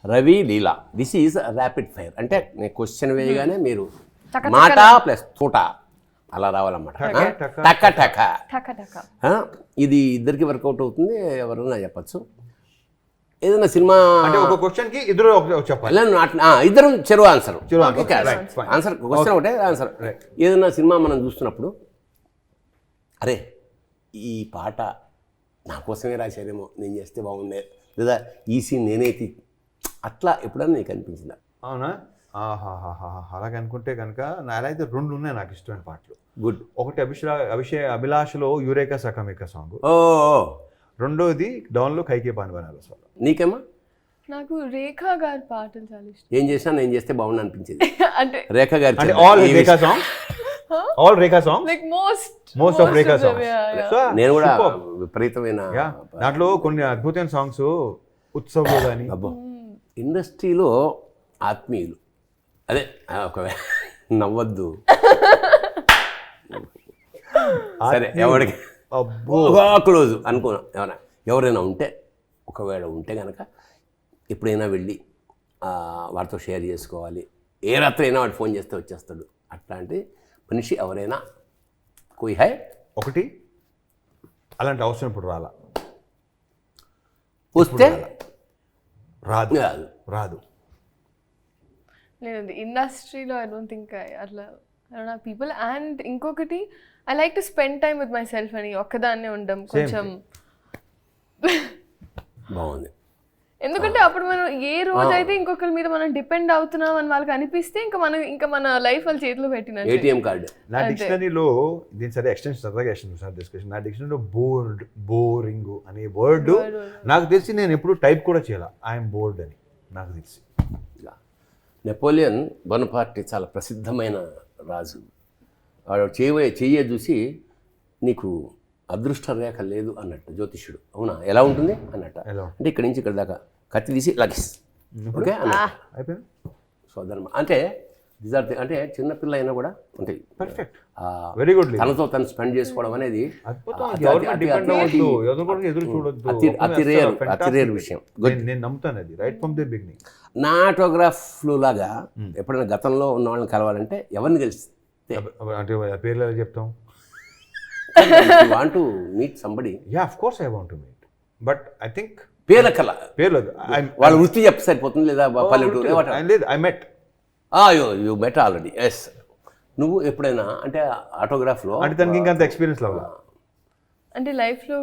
Ravi Leela. This is rapid fire. అంటే నేను question వేయగానే మీరు టక మాట ప్లస్ తోట అలా రావాలన్నమాట. టక టక. టక టక. ఇది ఇద్దరికి వర్కౌట్ అవుతుంది, ఎవరైనా చెప్పచ్చు. ఏదైనా సినిమా అంటే ఒక క్వశ్చన్ కి ఇద్దరు చెప్పాలి, ఇద్దరు చెరువు ఆన్సర్. ఓకే, ఆన్సర్ క్వశ్చన్ ఒకటే ఆన్సర్. ఏదైనా సినిమా మనం చూస్తున్నప్పుడు అరే ఈ పాట నా కోసమే రాశారేమో, నేను చేస్తే బాగుండే, లేదా ఈ సీన్ నేనైతే అట్లా ఎప్పుడన్నా నీకు అనిపించిందా? అవునా? అలాగే అనుకుంటే కనుక అలా అయితే రెండు ఉన్నాయి నాకు ఇష్టమైన పాటలు. గుడ్. ఒకటి అభిలాషలో యురేకా సకమిక సాంగ్, ఓ. రెండోది డౌన్లో కైకే పానివనాల సాంగ్. నీకేమా? నాకు రేఖా గారి పాటలు చాలా ఇష్టం. ఏం చేసినా నేను చేస్తే బాగుండు అనిపించేది. అంటే రేఖ గారి అంటే all Rekha songs, all Rekha songs, like most of Rekha songs. నేను కూడా విపరీతమైన దాంట్లో కొన్ని అద్భుతమైన సాంగ్స్ ఉత్సవ్లో కానీ. అబ్బో, ఇండస్ట్రీలో ఆత్మీయులు, అదే ఒకవేళ నవ్వద్దు సరే, ఎవరికి క్లోజ్ అనుకోను, ఎవరైనా ఉంటే, ఒకవేళ ఉంటే కనుక ఎప్పుడైనా వెళ్ళి వాడితో షేర్ చేసుకోవాలి. ఏ రాత్రి అయినా వాడు ఫోన్ చేస్తే వచ్చేస్తాడు. అట్లాంటి మనిషి ఎవరైనా కోయి హై? ఒకటి అలాంటి అవసరం ఇప్పుడు వస్తే రాదు రాదు లేదు ఇండస్ట్రీలో. ఐ డోంట్ థింక్ అట్లా పీపుల్. అండ్ ఇంకొకటి, I like to spend time with my self అని, ఒక్కదాన్నే ఉండడం కొంచెం బాగుంది. ఎందుకంటే అప్పుడు మనం ఏ రోజైతే ఇంకొకరి మీద మనం డిపెండ్ అవుతున్నాం అని వాళ్ళకి అనిపిస్తే ఇంకా మన లైఫ్ వాళ్ళ చేతిలో పెట్టినట్టు. ATM card. నా డిక్షనరీలో దీని సరే ఎక్స్టెన్షన్ సరదాగా సార్ డిస్కషన్. నా డిక్షనరీలో బోరింగ్ అనే వర్డ్ నాకు తెలిసి నేను ఎప్పుడు టైప్ కూడా చేయాల. ఐఎమ్ బోర్డ్ అని నాకు తెలిసి. నెపోలియన్ బోనపార్ట్ చాలా ప్రసిద్ధమైన రాజు. వాడు చెయ్యే చూసి నీకు అదృష్ట రేఖ లేదు అన్నట్టు జ్యోతిష్యుడు. అవునా, ఎలా ఉంటుంది అన్నట్టు. అంటే ఇక్కడి నుంచి ఇక్కడ దాకా కత్తి తీసి లగిస్ ఓకే అన్నట్టు. సోదరమ్మ అంటే అంటే చిన్నపిల్ల అయినా కూడా అంటే పర్ఫెక్ట్, వెరీ గుడ్. తనతో తను స్పెండ్ చేసుకోవడం అనేది అతి రేర్ విషయం. నేను నమ్ముతాను అది రైట్ ఫ్రమ్ ది బిగినింగ్. నా ఆటోగ్రాఫ్లు లాగా ఎప్పుడైనా గతంలో ఉన్న వాళ్ళని కలవాలంటే ఎవరిని కలిస్తే అంటే పేర్లు ఎలా చెప్తాం? Want to meet somebody. Yeah, of course I want to meet, but I think పేర్లకల్లా పేర్లు వాళ్ళ వృత్తి చెప్తే సరిపోతుంది, లేదా పల్లెటూరు. లేదు, I met. You met already. Yes. నువ్వు ఎప్పుడైనా అంటే ఆటోగ్రాఫ్లో అంటే తనకి ఇంకా అంత ఎక్స్పీరియన్స్ లేవు అంటే లైఫ్లో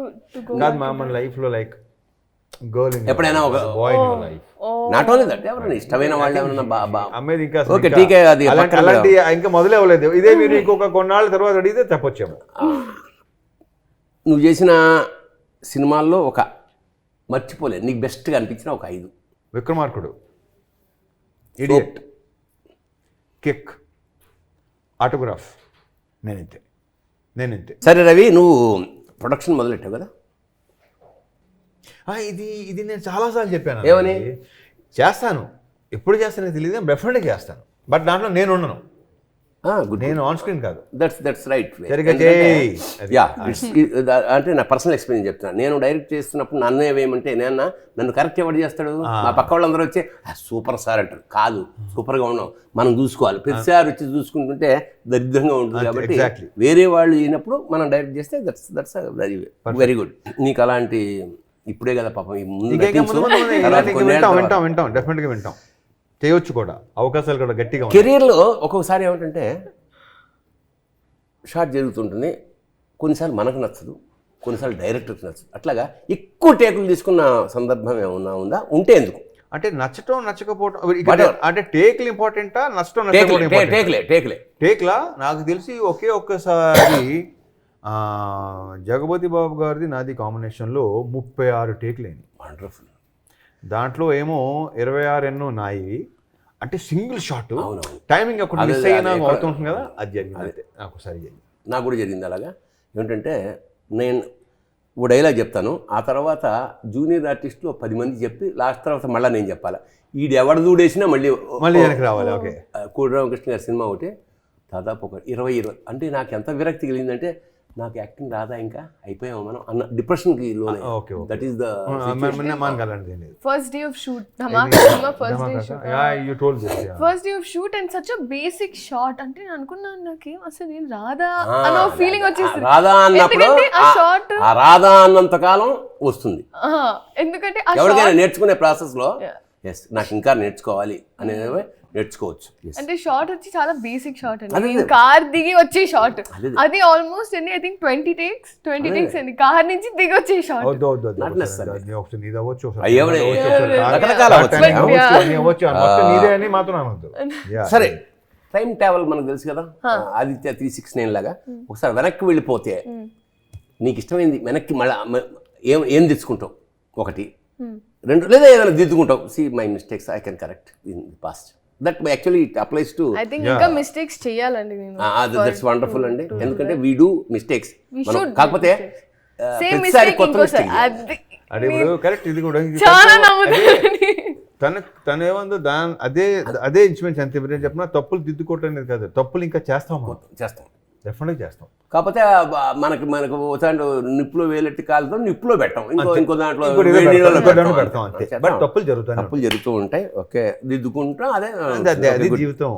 కాదు, మన లైఫ్లో లైక్ గర్ల్ ఎప్పుడైనా ఒక boy in your life. Not only that, ఎవరైనా ఇష్టమైన వాళ్ళు ఏమన్నా అమ్మేది ఇంకా ఓకే టీకే. అది అలాంటి ఇంకా మొదలే అవ్వలేదు. ఇదే మీరు ఇంకొక కొన్నాళ్ళ తర్వాత అడిగితే చెప్పొచ్చాము. నువ్వు చేసిన సినిమాల్లో ఒక మర్చిపోలేదు నీకు బెస్ట్గా అనిపించిన ఒక 5. విక్రమార్కుడు, ఇడియట్, కిక్, ఆటోగ్రాఫ్, నేనింతే. సరే రవి, నువ్వు ప్రొడక్షన్ మొదలెట్టావు కదా? ఇది నేను చాలాసార్లు చెప్పాను. ఏమని? చేస్తాను, ఎప్పుడు చేస్తానో తెలియదు, డెఫినెట్గా చేస్తాను. బట్ దాంట్లో నేను ఉండను, నేను ఆన్ స్క్రీన్ కాదు. That's right. యా, అంటే నా పర్సనల్ ఎక్స్పీరియన్స్ చెప్తున్నాను. నేను డైరెక్ట్ చేస్తున్నప్పుడు నన్ను ఏమేమంటే నన్ను కరెక్ట్ ఎవరు చేస్తాడు? మా పక్క వాళ్ళందరూ వచ్చి సూపర్ సార్ అంటారు. కాదు, సూపర్గా ఉన్నాం, మనం చూసుకోవాలి. ప్రతిసారి వచ్చి చూసుకుంటుంటే దరిద్రంగా ఉంటుంది. కాబట్టి వేరే వాళ్ళు అయినప్పుడు మనం డైరెక్ట్ చేస్తే దట్స్ వెరీ గుడ్. నీకు అలాంటి ఇప్పుడే కదా పాపం వింటాం, డెఫినెట్గా వింటాం, చేయొచ్చు కూడా, అవకాశాలు కూడా గట్టిగా. కెరీర్లో ఒక్కొక్కసారి ఏమిటంటే షార్ట్ జరుగుతుంటుంది, కొన్నిసార్లు మనకు నచ్చదు, కొన్నిసార్లు డైరెక్టర్కి నచ్చదు. అట్లాగా ఎక్కువ టేకులు తీసుకున్న సందర్భం ఏమన్నా ఉందా? ఉంటే ఎందుకు? అంటే నచ్చటం నచ్చకపోవటం అంటే టేక్లు ఇంపార్టెంటా, నచ్చటం టేక్లా? నాకు తెలిసి ఒక్కసారి జగపతి బాబు గారిది నాది కాంబినేషన్లో 36 టేక్లు అయినాయి. వండర్ఫుల్. దాంట్లో ఏమో 26 ఎన్నో నాయి. అంటే సింగిల్ షాట్, టైమింగ్ అక్కడ మిస్ అయినా అవుతుంటుంది కదా, అది జరిగింది. అయితే నాకు ఒకసారి జరిగింది, నాకు కూడా జరిగింది అలాగా. ఏమిటంటే నేను ఓ డైలాగ్ చెప్తాను, ఆ తర్వాత జూనియర్ ఆర్టిస్టులు 10 మంది చెప్పి లాస్ట్ తర్వాత మళ్ళీ నేను చెప్పాలి. ఈడు ఎవడు దూడేసినా మళ్ళీ వెనక్కి రావాలి. ఓకే. కోడి రామకృష్ణ గారి సినిమా ఒకటి దాదాపు ఒక 20 అంటే నాకు ఎంత విరక్తి కలిగిందంటే నాకు యాక్టింగ్ రాదా ఇంకా అయిపోయాము మనం అన్న డిప్రెషన్కి లోనే. Okay okay that is the మనగలండి first day of shoot Dhamaka you told this first day of shoot and such a basic shot అంటే నేను అనుకున్నాను నాకేం అసలు నేను రాదా అన్న ఫీలింగ్ వచ్చేసింది. రాధా అన్నప్పుడు ఎందుకంటే ఆ షాట్ ఆ రాధా అన్నంత కాలం వస్తుంది ఎందుకంటే ఆ ఎవరికైనా నేర్చుకునే ప్రాసెస్లో. ఎస్ నాకు ఇంకా నేర్చుకోవాలి అనేది నేర్చుకోవచ్చు. అంటే షార్ట్ వచ్చి చాలా బేసిక్ షార్ట్ అండి. కార్ దిగి వచ్చే షార్ట్ అది ఆల్మోస్ట్ ఎన్ని ఐ థింక్ 20 takes అండి కార్ నుంచి దిగి వచ్చే షార్ట్. సరే టైం ట్రావెల్ మనకు తెలుసు కదా, ఆదిత్య 369 లాగా ఒకసారి వెనక్కి వెళ్ళిపోతే నీకు ఇష్టమైంది వెనక్కి మళ్ళీ ఏం తెచ్చుకుంటావు? ఒకటి, రెండు, లేదా ఏదైనా దిద్దుకుంటావు. See my mistakes I can correct in the past. That actually it applies to I think ఇంకా మిస్టేక్స్ చేయాలండి నేను. దట్స్ వండర్ఫుల్ అండి. ఎందుకంటే వీ డూ మిస్టేక్స్, కాకపోతే సేమ్ ప్రతిసారి మిస్టేక్ కొత్త ఇంకోసారి మిస్టేక్. అంటే ఇప్పుడు కరెక్ట్ ఇది కూడా చాలా నమ్ముతానండి. తను ఏముందో అదే ఇన్స్ట్రుమెంట్స్ అంతే. నేను చెప్పిన తప్పులు దిద్దుకోవటం అనేది కాదు, తప్పులు ఇంకా చేస్తాం డెఫినెట్గా చేస్తాం. కాకపోతే మనకు నిప్పులో వేలెట్టి కాలుతో నిప్పులో పెట్టాం, ఇంకో దాంట్లో పెడతాం అంతే. బట్ తప్పులు జరుగుతాయి, తప్పులు జరుగుతూ ఉంటాయి. ఓకే దిద్దుకుంటాం, అదే జీవితం.